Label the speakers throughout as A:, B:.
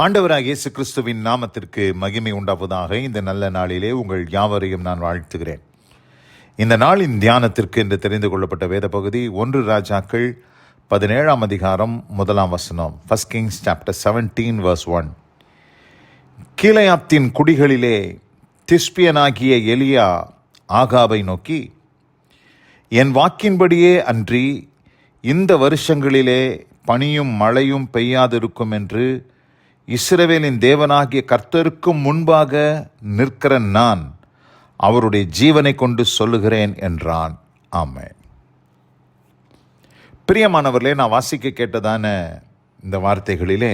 A: ஆண்டவராகிய இயேசு கிறிஸ்துவின் நாமத்திற்கு மகிமை உண்டாவதாக. இந்த நல்ல நாளிலே உங்கள் யாவரையும் நான் வாழ்த்துகிறேன். இந்த நாளின் தியானத்திற்கு என்று தெரிந்து கொள்ளப்பட்ட வேத பகுதி 1 ராஜாக்கள் 17ஆம் அதிகாரம் 1ஆம் வசனம். 1 Kings chapter 17 verse 1. கீலேயாத்தின் குடிகளிலே திஸ்பியனாகிய எலியா ஆகாபை நோக்கி, என் வாக்கின்படியே அன்றி இந்த வருஷங்களிலே பனியும் மழையும் பெய்யாதிருக்கும் என்று இஸ்ரவேலின் தேவனாகிய கர்த்தருக்கும் முன்பாக நிற்கிற நான் அவருடைய ஜீவனை கொண்டு சொல்லுகிறேன் என்றான். ஆமென். பிரியமானவர்களே, நான் வாசிக்க கேட்டதான இந்த வார்த்தைகளிலே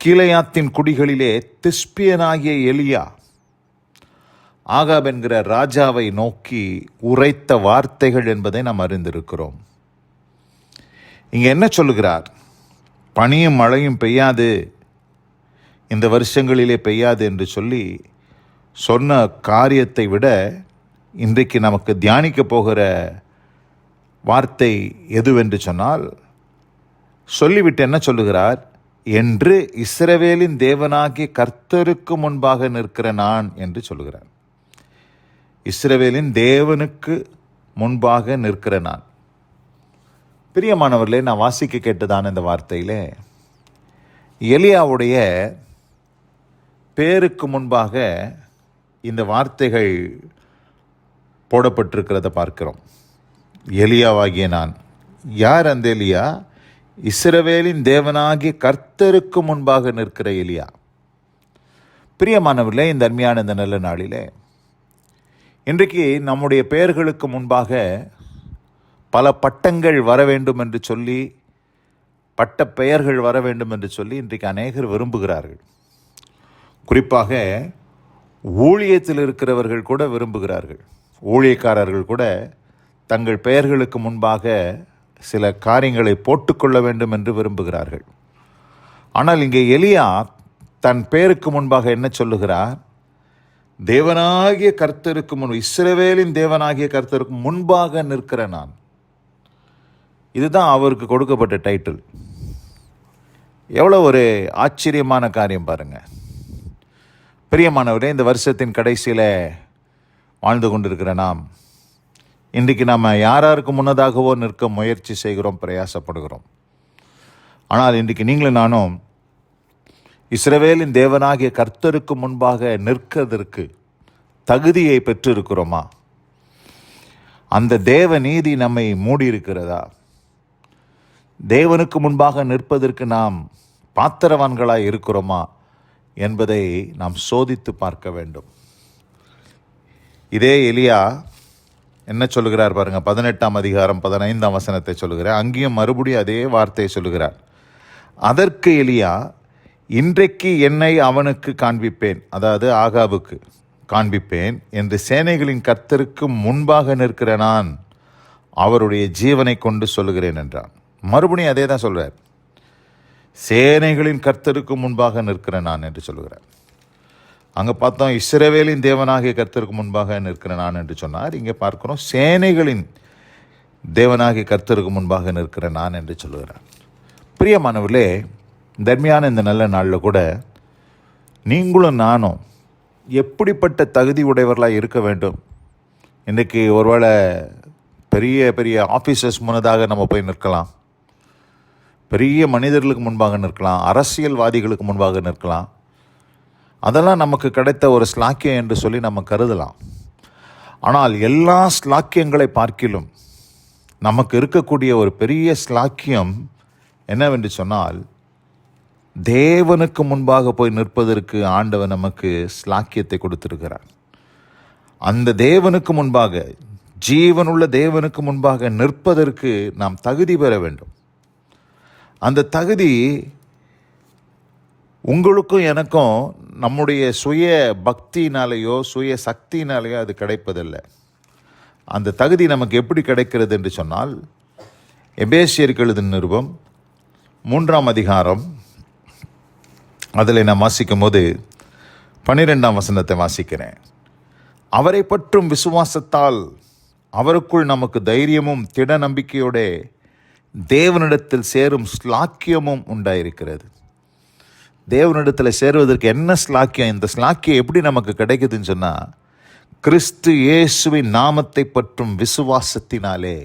A: கீலேயாத்தின் குடிகளிலே திஸ்பியனாகிய எலியா ஆகாப் என்கிற ராஜாவை நோக்கி உரைத்த வார்த்தைகள் என்பதை நாம் அறிந்திருக்கிறோம். இங்கே என்ன சொல்லுகிறார்? பனியும் மழையும் பெய்யாது, இந்த வருஷங்களிலே பெய்யாது என்று சொல்லி சொன்ன காரியத்தை விட இன்றைக்கு நமக்கு தியானிக்க போகிற வார்த்தை எதுவென்று சொன்னால், சொல்லிவிட்டு என்ன சொல்லுகிறார்? என்று இஸ்ரவேலின் தேவனாகிய கர்த்தருக்கு முன்பாக நிற்கிற நான் என்று சொல்லுகிறார். இஸ்ரவேலின் தேவனுக்கு முன்பாக நிற்கிற நான். பிரியமானவர்களே, நான் வாசிக்க கேட்டதான இந்த வார்த்தையிலே எலியாவுடைய பேருக்கு முன்பாக இந்த வார்த்தைகள் போடப்பட்டிருக்கிறத பார்க்கிறோம். எலியாவாகிய நான். யார் அந்த எலியா? இஸ்ரவேலின் தேவனாகிய கர்த்தருக்கு முன்பாக நிற்கிற எலியா. பிரியமானவர்களே, இந்த அருமையான இந்த நல்ல நாளிலே இன்றைக்கு நம்முடைய பெயர்களுக்கு முன்பாக பல பட்டங்கள் வர வேண்டும் என்று சொல்லி, பட்ட பெயர்கள் வர வேண்டும் என்று சொல்லி இன்றைக்கு அநேகர் விரும்புகிறார்கள். குறிப்பாக ஊழியத்தில் இருக்கிறவர்கள் கூட விரும்புகிறார்கள். ஊழியக்காரர்கள் கூட தங்கள் பெயர்களுக்கு முன்பாக சில காரியங்களை போட்டுக்கொள்ள வேண்டும் என்று விரும்புகிறார்கள். ஆனால் இங்கே எலியா தன் பெயருக்கு முன்பாக என்ன சொல்லுகிறார்? தேவனாகிய கர்த்தருக்கு முன், இஸ்ரவேலின் தேவனாகிய கர்த்தருக்கு முன்பாக நிற்கிற நான். இதுதான் அவருக்கு கொடுக்கப்பட்ட டைட்டில். எவ்வளோ ஒரு ஆச்சரியமான காரியம் பாருங்க. பிரியமானவரே, இந்த வருஷத்தின் கடைசியில் வாழ்ந்து கொண்டிருக்கிற நாம் இன்றைக்கு நாம் யாராருக்கு முன்னதாகவோ நிற்க முயற்சி செய்கிறோம், பிரயாசப்படுகிறோம். ஆனால் இன்றைக்கு நீங்களும் நானும் இஸ்ரவேலின் தேவனாகிய கர்த்தருக்கு முன்பாக நிற்கிறதற்கு தகுதியை பெற்றிருக்கிறோமா? அந்த தேவ நீதி நம்மை மூடி இருக்கிறதா? தேவனுக்கு முன்பாக நிற்பதற்கு நாம் பாத்திரவான்களாய் இருக்கிறோமா என்பதை நாம் சோதித்து பார்க்க வேண்டும். இதே எலியா என்ன சொல்லுகிறார் பாருங்க. 18ஆம் அதிகாரம் 15ஆம் வசனத்தை சொல்லுகிறார். அங்கேயும் மறுபடியும் அதே வார்த்தையை சொல்லுகிறார். அதற்கு எலியா, இன்றைக்கு என்னை அவனுக்கு காண்பிப்பேன், அதாவது ஆகாபுக்கு காண்பிப்பேன் என்று சேனைகளின் கர்த்தருக்கு முன்பாக நிற்கிற நான் அவருடைய ஜீவனை கொண்டு சொல்லுகிறேன் என்றான். மறுபடியும் அதே தான் சொல்கிறார். சேனைகளின் கர்த்தருக்கு முன்பாக நிற்கிற நான் என்று சொல்லுகிறார். அங்கே பார்த்தோம் இஸ்ரவேலின் தேவனாகிய கர்த்தருக்கு முன்பாக நிற்கிற நான் என்று சொன்னார். இங்கே பார்க்கிறோம் சேனைகளின் தேவனாகிய கர்த்தருக்கு முன்பாக நிற்கிற நான் என்று சொல்லுகிறார். பிரியமானவர்களே, தர்மையான இந்த நல்ல நாளில் கூட நீங்களும் நானும் எப்படிப்பட்ட தகுதி உடையவர்களாக இருக்க வேண்டும்? இன்றைக்கி ஒருவேளை பெரிய பெரிய ஆஃபீஸர்ஸ் முன்னதாக நம்ம போய் நிற்கலாம், பெரிய மனிதர்களுக்கு முன்பாக நிற்கலாம், அரசியல்வாதிகளுக்கு முன்பாக நிற்கலாம். அதெல்லாம் நமக்கு கிடைத்த ஒரு ஸ்லாக்கியம் என்று சொல்லி நம்ம கருதலாம். ஆனால் எல்லா ஸ்லாக்கியங்களை பார்க்கிலும் நமக்கு இருக்கக்கூடிய ஒரு பெரிய ஸ்லாக்கியம் என்னவென்று சொன்னால், தேவனுக்கு முன்பாக போய் நிற்பதற்கு ஆண்டவர் நமக்கு ஸ்லாக்கியத்தை கொடுத்திருக்கிறார். அந்த தேவனுக்கு முன்பாக, ஜீவனுள்ள தேவனுக்கு முன்பாக நிற்பதற்கு நாம் தகுதி பெற வேண்டும். அந்த தகுதி உங்களுக்கும் எனக்கும் நம்முடைய சுய பக்தினாலேயோ சுய சக்தினாலேயோ அது கிடைப்பதில்லை. அந்த தகுதி நமக்கு எப்படி கிடைக்கிறது என்று சொன்னால், எபேசியருக்கு எழுதின நிருபம் 3ஆம் அதிகாரம் அதில் நான் வாசிக்கும் போது 12ஆம் வசனத்தை வாசிக்கிறேன். அவரை பற்றும் விசுவாசத்தால் அவருக்குள் நமக்கு தைரியமும் திட நம்பிக்கையோட தேவனிடத்தில் சேரும் ஸ்லாக்கியமும் உண்டாயிருக்கிறது. தேவனிடத்தில் சேருவதற்கு என்ன ஸ்லாக்கியம்? இந்த ஸ்லாக்கியம் எப்படி நமக்கு கிடைக்குதுன்னு சொன்னால், கிறிஸ்து இயேசுவின் நாமத்தை பற்றும் விசுவாசத்தினாலே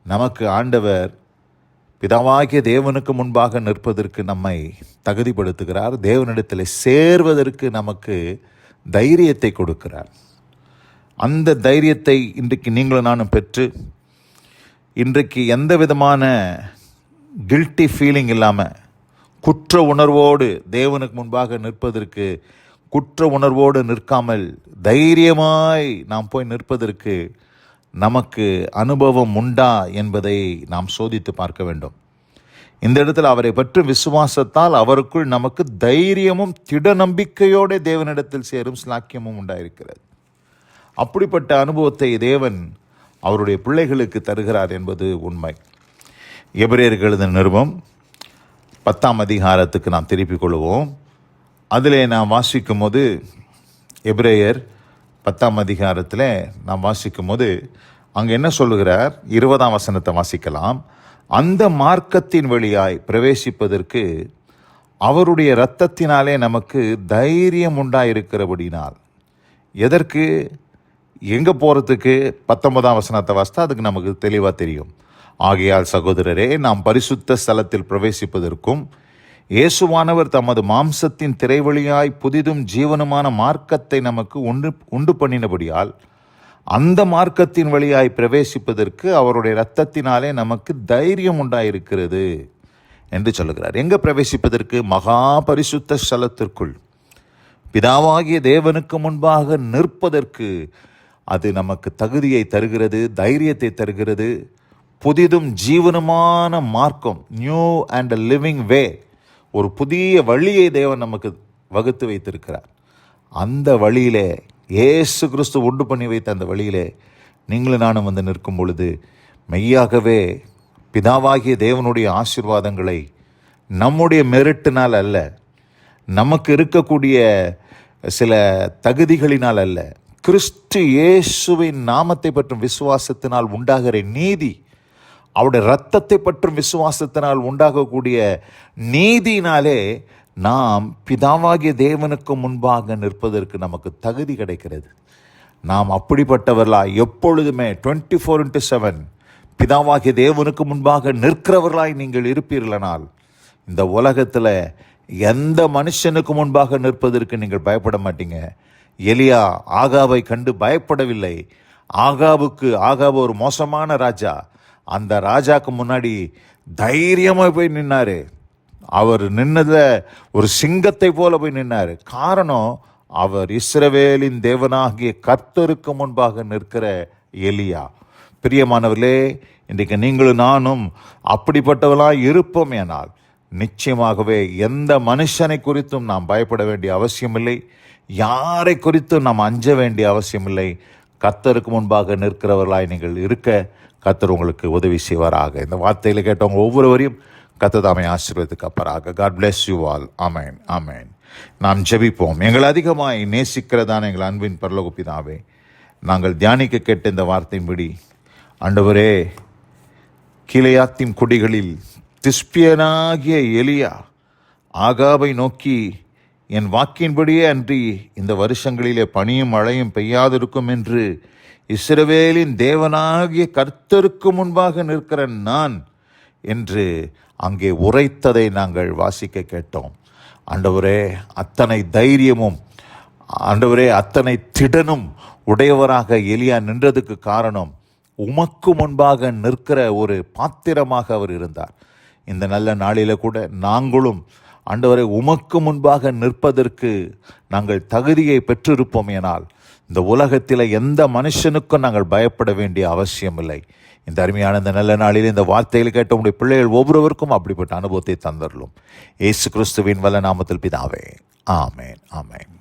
A: நமக்கு ஆண்டவர் பிதாவாகிய தேவனுக்கு முன்பாக நிற்பதற்கு நம்மை தகுதிப்படுத்துகிறார். தேவனிடத்தில் சேர்வதற்கு நமக்கு தைரியத்தை கொடுக்கிறார். அந்த தைரியத்தை இன்றைக்கு நீங்களும் நானும் பெற்று, இன்றைக்கு எந்த விதமான கில்ட்டி ஃபீலிங் இல்லாமல், குற்ற உணர்வோடு தேவனுக்கு முன்பாக நிற்பதற்கு, குற்ற உணர்வோடு நிற்காமல் தைரியமாய் நாம் போய் நிற்பதற்கு நமக்கு அனுபவம் உண்டா என்பதை நாம் சோதித்து பார்க்க வேண்டும். இந்த இடத்துல அவரை பற்றி விசுவாசத்தால் அவருக்குள் நமக்கு தைரியமும் திட நம்பிக்கையோடு தேவனிடத்தில் சேரும் ஸ்லாக்கியமும் உண்டாயிருக்கிறது. அப்படிப்பட்ட அனுபவத்தை தேவன் அவருடைய பிள்ளைகளுக்கு தருகிறார் என்பது உண்மை. எபிரேயருக்கு எழுதின நிருபம் 10ஆம் அதிகாரத்துக்கு நாம் திருப்பிக் கொள்வோம். அதிலே நாம் வாசிக்கும் போது, எபிரேயர் 10ஆம் அதிகாரத்தில் நாம் வாசிக்கும் போது அங்கே என்ன சொல்லுகிறார்? 20ஆம் வசனத்தை வாசிக்கலாம். அந்த மார்க்கத்தின் வழியாய் பிரவேசிப்பதற்கு அவருடைய இரத்தத்தினாலே நமக்கு தைரியம் உண்டாயிருக்கிறபடினால். எதற்கு, எங்கே போகிறதுக்கு? 19ஆம் வசனத்தை வாசித்தா அதுக்கு நமக்கு தெளிவாக தெரியும். ஆகையால் சகோதரரே, நாம் பரிசுத்த ஸ்தலத்தில் பிரவேசிப்பதற்கும் இயேசுவானவர் தமது மாம்சத்தின் திரைவழியாய் புதிதும் ஜீவனுமான மார்க்கத்தை நமக்கு உண்டு பண்ணினபடியால் அந்த மார்க்கத்தின் வழியாய் பிரவேசிப்பதற்கு அவருடைய இரத்தத்தினாலே நமக்கு தைரியம் உண்டாயிருக்கிறது என்று சொல்லுகிறார். எங்கே பிரவேசிப்பதற்கு? மகா பரிசுத்த ஸ்தலத்திற்குள் பிதாவாகிய தேவனுக்கு முன்பாக நிற்பதற்கு அது நமக்கு தகுதியை தருகிறது, தைரியத்தை தருகிறது. புதிதும் ஜீவனுமான மார்க்கம், நியூ அண்ட் லிவிங் வே, ஒரு புதிய வழியை தேவன் நமக்கு வகுத்து வைத்திருக்கிறார். அந்த வழியிலே, இயேசு கிறிஸ்து உண்டு பண்ணி வைத்த அந்த வழியிலே நீங்களும் நானும் வந்து நிற்கும் பொழுது மெய்யாகவே பிதாவாகிய தேவனுடைய ஆசீர்வாதங்களை நம்முடைய மெரிட்டினால் அல்ல, நமக்கு இருக்கக்கூடிய சில தகுதிகளினால் அல்ல, கிறிஸ்து இயேசுவின் நாமத்தை பற்றும் விசுவாசத்தினால் உண்டாகிற நீதி, அவருடைய இரத்தத்தை பற்றும் விசுவாசத்தினால் உண்டாகக்கூடிய நீதியினாலே நாம் பிதாவாகிய தேவனுக்கு முன்பாக நிற்பதற்கு நமக்கு தகுதி கிடைக்கிறது. நாம் அப்படிப்பட்டவர்களாய் எப்பொழுதுமே 24/7 பிதாவாகிய தேவனுக்கு முன்பாக நிற்கிறவர்களாய் நீங்கள் இருப்பீர்களானால், இந்த உலகத்தில் எந்த மனுஷனுக்கு முன்பாக நிற்பதற்கு நீங்கள் பயப்பட மாட்டீங்க. எலியா ஆகாவை கண்டு பயப்படவில்லை. ஆகாபு ஒரு மோசமான ராஜா. அந்த ராஜாக்கு முன்னாடி தைரியமாக போய் நின்னார். அவர் நின்னதில் ஒரு சிங்கத்தை போல போய் நின்னார். காரணம், அவர் இஸ்ரவேலின் தேவனாகிய கர்த்தருக்கு முன்பாக நிற்கிற எலியா. பிரியமானவர்களே, இன்றைக்கு நீங்களும் நானும் அப்படிப்பட்டவர்களாக இருப்போம். ஏனால் நிச்சயமாகவே எந்த மனுஷனை குறித்தும் நாம் பயப்பட வேண்டிய அவசியமில்லை, யாரை குறித்தும் நாம் அஞ்ச வேண்டிய அவசியமில்லை. கர்த்தருக்கு முன்பாக நிற்கிறவர்களாய் நீங்கள் இருக்க கர்த்தர் உங்களுக்கு உதவி செய்வாராக. இந்த வார்த்தையில் கேட்டவங்க ஒவ்வொருவரையும் கர்த்தர் தாமே ஆசீர்வதிக்கப்பாராக. God bless you all. ஆமேன், ஆமேன். நாம் ஜெபிப்போம். எங்கள் அதிகமாய் நேசிக்கிறதான எங்கள் அன்பின் பரலோக பிதாவே, நாங்கள் தியானிக்க கேட்ட இந்த வார்த்தையின்படி ஆண்டவரே, கீலேயாத்தின் குடிகளில் திஸ்பியனாகிய எலியா ஆகாபை நோக்கி, என் வாக்கின்படியே அன்றி இந்த வருஷங்களிலே பனியும் மழையும் பெய்யாதிருக்கும் என்று இஸ்ரவேலின் தேவனாகிய கர்த்தருக்கு முன்பாக நிற்கிற நான் என்று அங்கே உரைத்ததை நாங்கள் வாசிக்க கேட்டோம். ஆண்டவரே, அத்தனை தைரியமும் ஆண்டவரே அத்தனை திடனும் உடையவராக எலியா நின்றதுக்கு காரணம், உமக்கு முன்பாக நிற்கிற ஒரு பாத்திரமாக அவர் இருந்தார். இந்த நல்ல நாளில் கூட நாங்களும் ஆண்டவரை உமக்கு முன்பாக நிற்பதற்கு நாங்கள் தகுதியை பெற்றிருப்போம். எனால் இந்த உலகத்தில் எந்த மனுஷனுக்கும் நாங்கள் பயப்பட வேண்டிய அவசியமில்லை. இந்த அருமையான இந்த நல்ல நாளில் இந்த வார்த்தையில் கேட்ட உங்களுடைய பிள்ளைகள் ஒவ்வொருவருக்கும் அப்படிப்பட்ட அனுபவத்தை தந்தரலும். இயேசு கிறிஸ்துவின் வல்ல நாமத்தில் பிதாவே, ஆமேன், ஆமேன்.